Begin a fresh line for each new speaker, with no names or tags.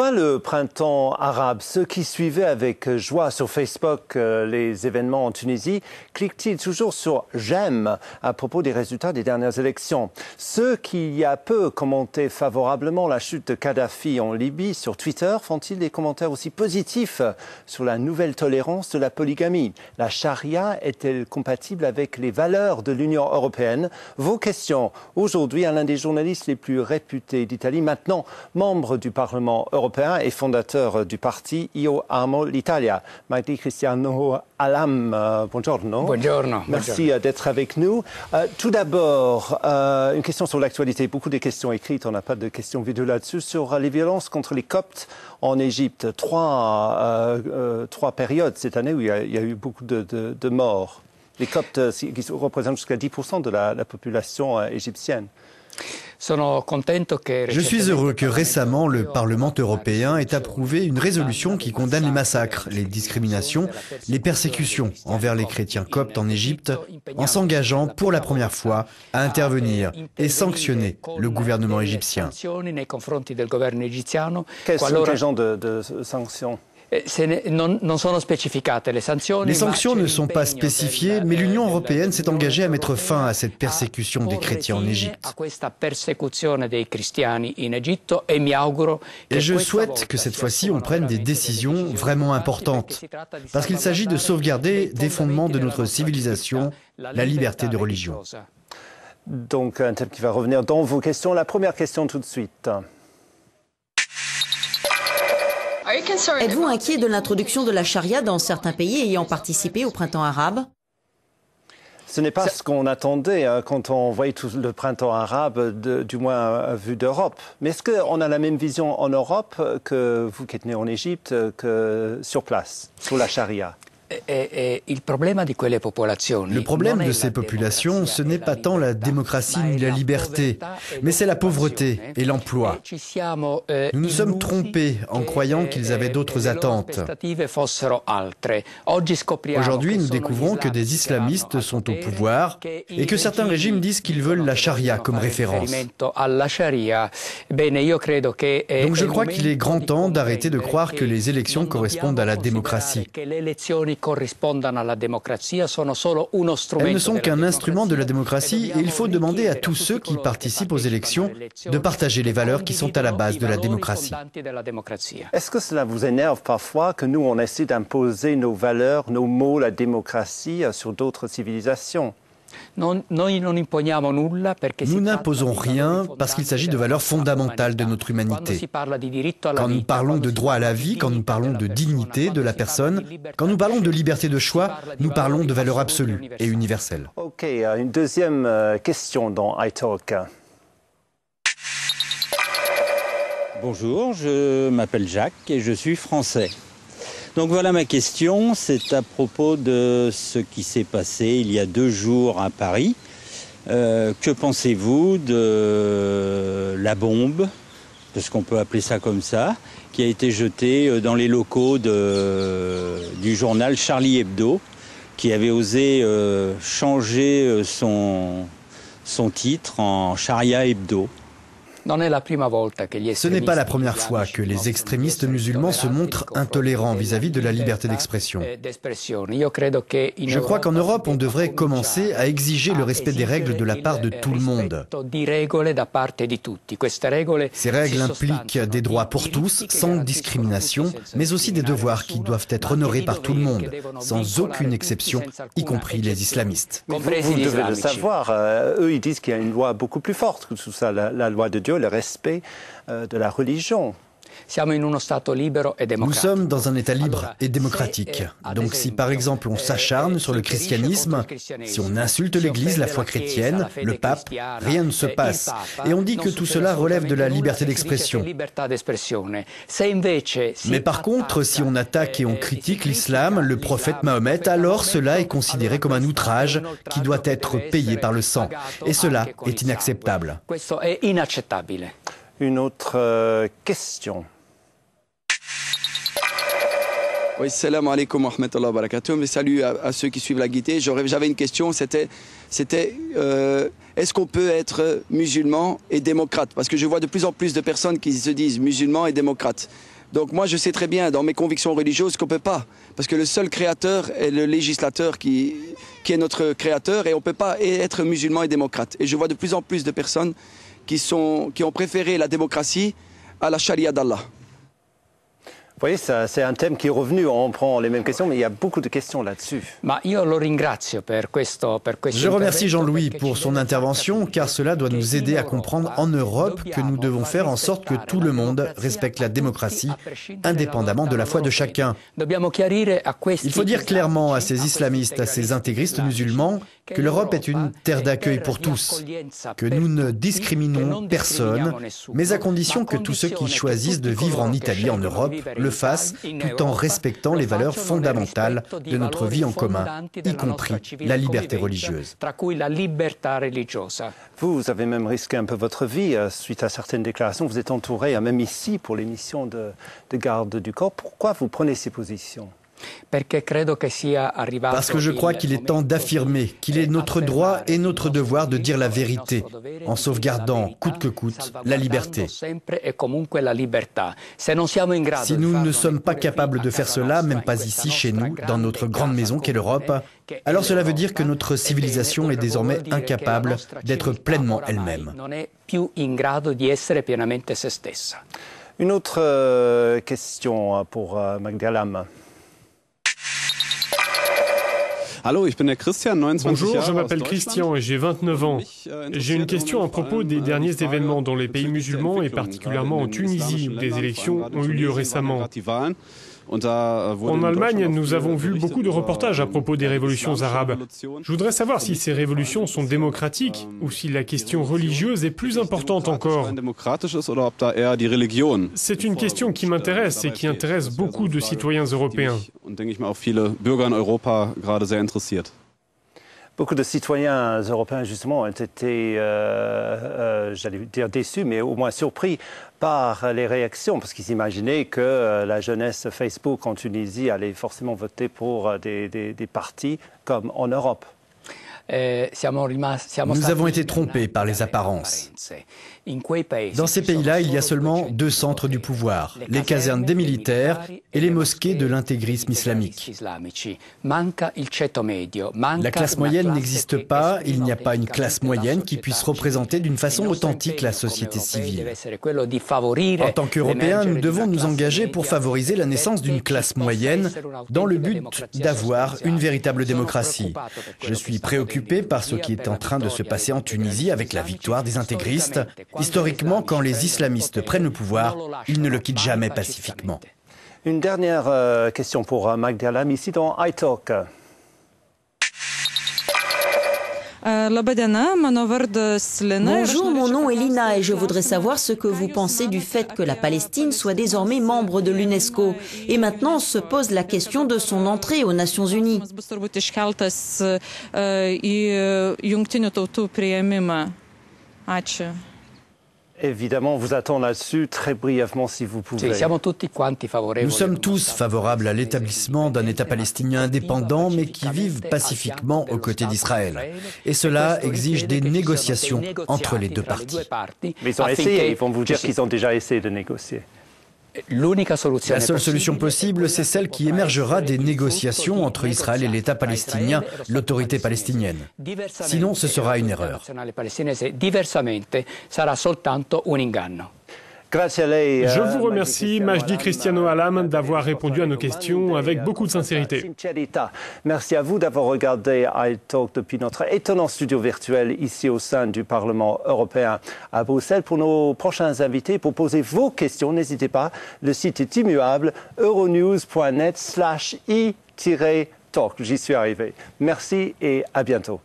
Enfin, le printemps arabe, ceux qui suivaient avec joie sur Facebook les événements en Tunisie, cliquent-ils toujours sur « j'aime » à propos des résultats des dernières élections? Ceux qui, il y a peu, commentaient favorablement la chute de Kadhafi en Libye sur Twitter font-ils des commentaires aussi positifs sur la nouvelle tolérance de la polygamie? La charia est-elle compatible avec les valeurs de l'Union européenne? Vos questions aujourd'hui à l'un des journalistes les plus réputés d'Italie, maintenant membre du Parlement européen et fondateur du parti Io Amo l'Italia. Magdi Cristiano Alam, buongiorno.
Buongiorno.
Merci d'être avec nous. Tout d'abord, une question sur l'actualité. Beaucoup de questions écrites, on n'a pas de questions vidéo là-dessus, sur les violences contre les Coptes en Égypte. Trois périodes cette année où il y a eu beaucoup de morts. Les Coptes qui représentent jusqu'à 10% de la population égyptienne.
Je suis heureux que récemment le Parlement européen ait approuvé une résolution qui condamne les massacres, les discriminations, les persécutions envers les chrétiens coptes en Égypte, en s'engageant pour la première fois à intervenir et sanctionner le gouvernement égyptien.
Quels sont les genres de sanctions ?
Les sanctions ne sont pas spécifiées, mais l'Union européenne s'est engagée à mettre fin à cette persécution des chrétiens en Égypte. Et je souhaite que cette fois-ci on prenne des décisions vraiment importantes, parce qu'il s'agit de sauvegarder des fondements de notre civilisation, la liberté de religion.
Donc un thème qui va revenir dans vos questions. La première question tout de suite.
Êtes-vous inquiet de l'introduction de la charia dans certains pays ayant participé au printemps arabe?
Ce n'est pas ce qu'on attendait quand on voyait tout le printemps arabe, du moins vu d'Europe. Mais est-ce qu'on a la même vision en Europe que vous qui êtes né en Égypte, que sur place, sur la charia?
Le problème de ces populations, ce n'est pas tant la démocratie ni la liberté, mais c'est la pauvreté et l'emploi. Nous nous sommes trompés en croyant qu'ils avaient d'autres attentes. Aujourd'hui, nous découvrons que des islamistes sont au pouvoir et que certains régimes disent qu'ils veulent la charia comme référence. Donc je crois qu'il est grand temps d'arrêter de croire que les élections correspondent à la démocratie. Elles ne sont qu'un instrument de la démocratie et il faut demander à tous ceux qui participent aux élections de partager les valeurs qui sont à la base de la démocratie.
Est-ce que cela vous énerve parfois que nous, on essaie d'imposer nos valeurs, nos mots, la démocratie sur d'autres civilisations?
Nous n'imposons rien parce qu'il s'agit de valeurs fondamentales de notre humanité. Quand nous parlons de droit à la vie, quand nous parlons de dignité de la personne, quand nous parlons de liberté de choix, nous parlons de valeurs absolues et universelles.
Ok, une deuxième question dans iTalk.
Bonjour, je m'appelle Jacques et je suis français. Donc voilà ma question, c'est à propos de ce qui s'est passé il y a 2 jours à Paris. Que pensez-vous de la bombe, parce qu'on peut appeler ça comme ça, qui a été jetée dans les locaux du journal Charlie Hebdo, qui avait osé changer son titre en Charia Hebdo?
Ce n'est pas la première fois que les extrémistes musulmans se montrent intolérants vis-à-vis de la liberté d'expression. Je crois qu'en Europe, on devrait commencer à exiger le respect des règles de la part de tout le monde. Ces règles impliquent des droits pour tous, sans discrimination, mais aussi des devoirs qui doivent être honorés par tout le monde, sans aucune exception, y compris les islamistes.
Vous devez le savoir, eux ils disent qu'il y a une loi beaucoup plus forte que tout ça, la loi de Dieu, le respect de la religion.
Nous sommes dans un État libre et démocratique. Donc si par exemple on s'acharne sur le christianisme, si on insulte l'Église, la foi chrétienne, le pape, rien ne se passe. Et on dit que tout cela relève de la liberté d'expression. Mais par contre, si on attaque et on critique l'islam, le prophète Mahomet, alors cela est considéré comme un outrage qui doit être payé par le sang. Et cela est inacceptable.
Une autre question.
Oui, salam alaikum wa rahmatullahi wa barakatuh. Mais salut à ceux qui suivent la guidée. J'avais une question, c'était est-ce qu'on peut être musulman et démocrate? Parce que je vois de plus en plus de personnes qui se disent musulmans et démocrates. Donc moi, je sais très bien, dans mes convictions religieuses, qu'on ne peut pas. Parce que le seul créateur est le législateur qui est notre créateur, et on ne peut pas être musulman et démocrate. Et je vois de plus en plus de personnes qui ont préféré la démocratie à la charia d'Allah.
Vous voyez, c'est un thème qui est revenu. On prend les mêmes questions, mais il y a beaucoup de questions là-dessus.
Je remercie Jean-Louis pour son intervention, car cela doit nous aider à comprendre en Europe que nous devons faire en sorte que tout le monde respecte la démocratie, indépendamment de la foi de chacun. Il faut dire clairement à ces islamistes, à ces intégristes musulmans, que l'Europe est une terre d'accueil pour tous, que nous ne discriminons personne, mais à condition que tous ceux qui choisissent de vivre en Italie, en Europe, le fassent tout en respectant les valeurs fondamentales de notre vie en commun, y compris la liberté religieuse.
Vous avez même risqué un peu votre vie suite à certaines déclarations. Vous êtes entouré, même ici, pour les missions de garde du corps. Pourquoi vous prenez ces positions ?
Parce que je crois qu'il est temps d'affirmer qu'il est notre droit et notre devoir de dire la vérité, en sauvegardant, coûte que coûte, la liberté. Si nous ne sommes pas capables de faire cela, même pas ici, chez nous, dans notre grande maison qu'est l'Europe, alors cela veut dire que notre civilisation est désormais incapable d'être pleinement elle-même.
Une autre question pour Magdalam.
Bonjour, je m'appelle Christian et j'ai 29 ans. J'ai une question à propos des derniers événements dans les pays musulmans et particulièrement en Tunisie où des élections ont eu lieu récemment. En Allemagne, nous avons vu beaucoup de reportages à propos des révolutions arabes. Je voudrais savoir si ces révolutions sont démocratiques ou si la question religieuse est plus importante encore. C'est une question qui m'intéresse et qui intéresse beaucoup de citoyens européens.
Beaucoup de citoyens européens, justement, ont été, j'allais dire déçus, mais au moins surpris par les réactions, parce qu'ils imaginaient que la jeunesse Facebook en Tunisie allait forcément voter pour des partis comme en Europe.
Nous avons été trompés par les apparences. Dans ces pays-là, il y a seulement deux centres du pouvoir, les casernes des militaires et les mosquées de l'intégrisme islamique. La classe moyenne n'existe pas, il n'y a pas une classe moyenne qui puisse représenter d'une façon authentique la société civile. En tant qu'Européens, nous devons nous engager pour favoriser la naissance d'une classe moyenne dans le but d'avoir une véritable démocratie. Je suis préoccupé par ce qui est en train de se passer en Tunisie avec la victoire des intégristes. Historiquement, quand les islamistes prennent le pouvoir, ils ne le quittent jamais pacifiquement.
Une dernière question pour Magdalam, ici dans iTalk.
Bonjour, mon nom est Lina et je voudrais savoir ce que vous pensez du fait que la Palestine soit désormais membre de l'UNESCO. Et maintenant se pose la question de son entrée aux Nations Unies.
Évidemment, on vous attend là-dessus très brièvement si vous pouvez.
Nous sommes tous favorables à l'établissement d'un État palestinien indépendant mais qui vive pacifiquement aux côtés d'Israël. Et cela exige des négociations entre les deux parties.
Mais ils ont essayé, ils vont vous dire qu'ils ont déjà essayé de négocier.
La seule solution possible, c'est celle qui émergera des négociations entre Israël et l'État palestinien, l'autorité palestinienne. Sinon, ce sera une erreur.
Je vous remercie, Majdi Cristiano Alam, d'avoir répondu à nos questions avec beaucoup de sincérité.
Merci à vous d'avoir regardé iTalk depuis notre étonnant studio virtuel ici au sein du Parlement européen à Bruxelles. Pour nos prochains invités, pour poser vos questions, n'hésitez pas, le site est immuable, euronews.net/i-talk. J'y suis arrivé. Merci et à bientôt.